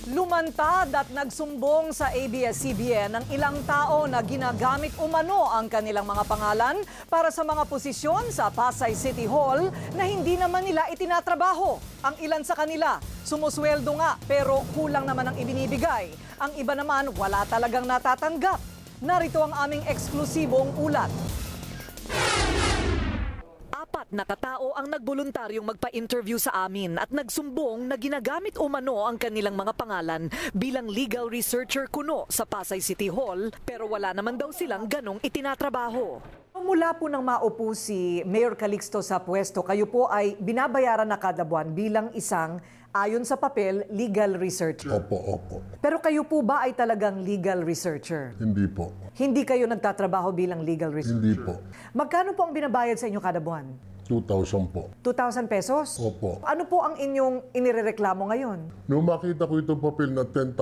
Lumantad at nagsumbong sa ABS-CBN ang ilang tao na ginagamit umano ang kanilang mga pangalan para sa mga posisyon sa Pasay City Hall na hindi naman nila itinatrabaho. Ang ilan sa kanila, sumusweldo nga pero kulang naman ang ibinibigay. Ang iba naman wala talagang natatanggap. Narito ang aming eksklusibong ulat. 4 na katao ang nagboluntaryong magpa-interview sa amin at nagsumbong na ginagamit umano ang kanilang mga pangalan bilang legal researcher kuno sa Pasay City Hall pero wala naman daw silang ganong itinatrabaho. Mula po nang maupo si Mayor Calixto sa pwesto, kayo po ay binabayaran na kada buwan bilang isang, ayon sa papel, legal researcher. Opo. Pero kayo po ba ay talagang legal researcher? Hindi po. Hindi kayo nagtatrabaho bilang legal researcher? Hindi po. Magkano po ang binabayad sa inyo kada buwan? 2,000 po. 2,000 pesos? Opo. Ano po ang inyong inirereklamo ngayon? Nung makita ko itong papel na 10,000,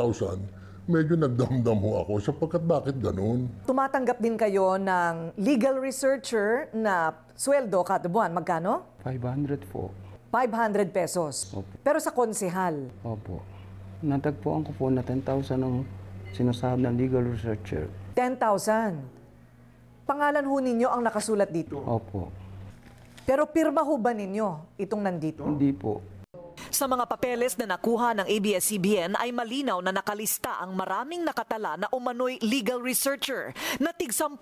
medyo nagdamdam ho ako sapagkat bakit ganun? Tumatanggap din kayo ng legal researcher na sweldo kada buwan. Magkano? 500 po. 500 pesos. Opo. Pero sa konsehal? Opo. Natagpuan ko po na 10,000 ang sinasahab ng legal researcher. 10,000. Pangalan ho ninyo ang nakasulat dito? Opo. Pero pirma ho ba ninyo itong nandito? Hindi po. Sa mga papeles na nakuha ng ABS-CBN ay malinaw na nakalista ang maraming nakatala na umano'y legal researcher na tig 10,000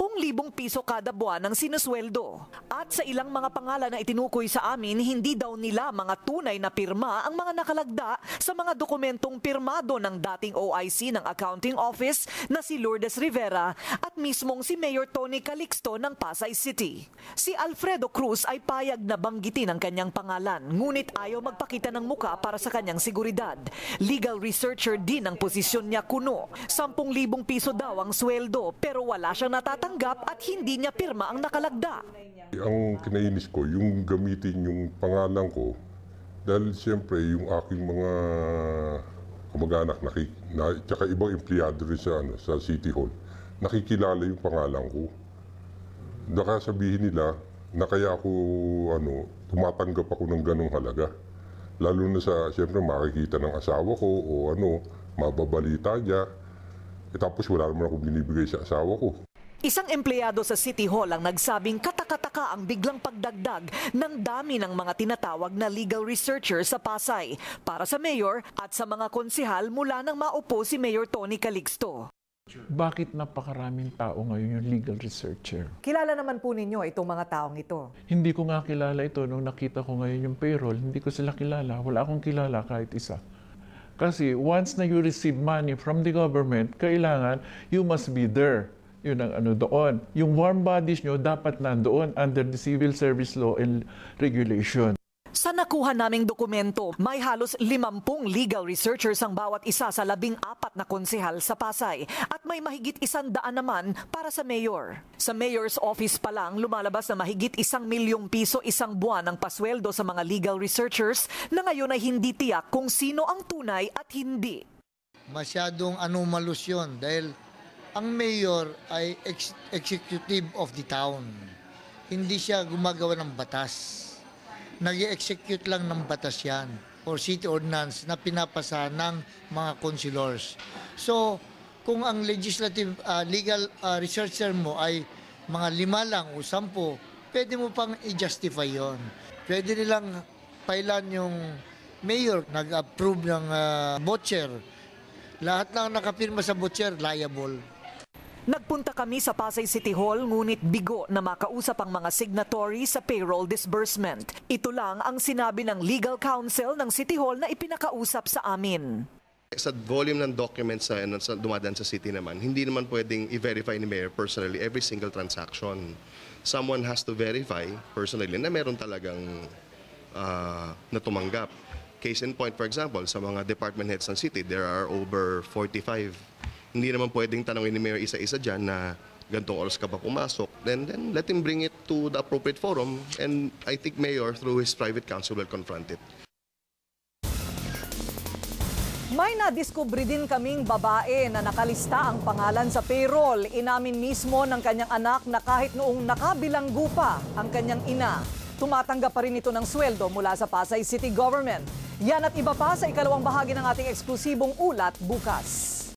piso kada buwan ang sinusweldo. At sa ilang mga pangalan na itinukoy sa amin, hindi daw nila mga tunay na pirma ang mga nakalagda sa mga dokumentong pirmado ng dating OIC ng Accounting Office na si Lourdes Rivera at mismong si Mayor Tony Calixto ng Pasay City. Si Alfredo Cruz ay payag na banggitin ang kanyang pangalan, ngunit ayaw magpakita ng mukha para sa kanyang seguridad. Legal researcher din ang posisyon niya kuno. 10,000 piso daw ang sweldo pero wala siyang natatanggap at hindi niya pirma ang nakalagda. Ang kinainis ko, yung gamitin yung pangalan ko dahil siyempre yung aking mga kamag-anak tsaka ibang empleyado rin sa City Hall, nakikilala yung pangalan ko. Baka sabihin nila na kaya ako tumatanggap ako ng ganong halaga. Lalo na siyempre, makikita ng asawa ko o mababalita niya. Tapos wala naman ako binibigay sa asawa ko. Isang empleyado sa City Hall ang nagsabing katakataka ang biglang pagdagdag ng dami ng mga tinatawag na legal researcher sa Pasay para sa mayor at sa mga konsehal mula nang maupo si Mayor Tony Calixto. Bakit napakaraming tao ngayon yung legal researcher? Kilala naman po ninyo itong mga taong ito. Hindi ko nga kilala ito nung nakita ko ngayon yung payroll. Hindi ko sila kilala. Wala akong kilala kahit isa. Kasi once na you receive money from the government, kailangan you must be there. Yun ang doon. Yung warm bodies nyo dapat nandoon under the Civil Service Law and Regulation. Sa nakuha naming dokumento, may halos 50 legal researchers ang bawat isa sa 14 na konsehal sa Pasay at may mahigit 100 naman para sa mayor. Sa mayor's office pa lang, lumalabas na mahigit 1,000,000 piso isang buwan ang pasweldo sa mga legal researchers na ngayon ay hindi tiyak kung sino ang tunay at hindi. Masyadong anomalous yun dahil ang mayor ay executive of the town. Hindi siya gumagawa ng batas. Nag-execute lang ng batas yan or city ordinance na pinapasa ng mga councilors. So, kung ang legislative legal researcher mo ay mga 5 lang o 10, pwede mo pang i-justify yon. Pwede nilang pailan yung mayor, nag-approve ng voucher. Lahat ng nakapirma sa voucher, liable. Nagpunta kami sa Pasay City Hall ngunit bigo na makausap ang mga signatory sa payroll disbursement. Ito lang ang sinabi ng legal counsel ng City Hall na ipinakausap sa amin. Sa volume ng documents na dumadaan sa city naman, hindi naman pwedeng i-verify ni Mayor personally every single transaction. Someone has to verify personally na meron talagang na tumanggap. Case in point, for example, sa mga department heads ng city, there are over 45. Hindi naman pwedeng tanongin ni Mayor isa-isa dyan na gantong oras ka ba pumasok. Then let him bring it to the appropriate forum and I think Mayor, through his private counsel, will confront it. May nadiskubre din kaming babae na nakalista ang pangalan sa payroll. Inamin mismo ng kanyang anak na kahit noong nakabilanggo pa ang kanyang ina, tumatanggap pa rin ito ng sweldo mula sa Pasay City Government. Yan at iba pa sa ikalawang bahagi ng ating eksklusibong ulat bukas.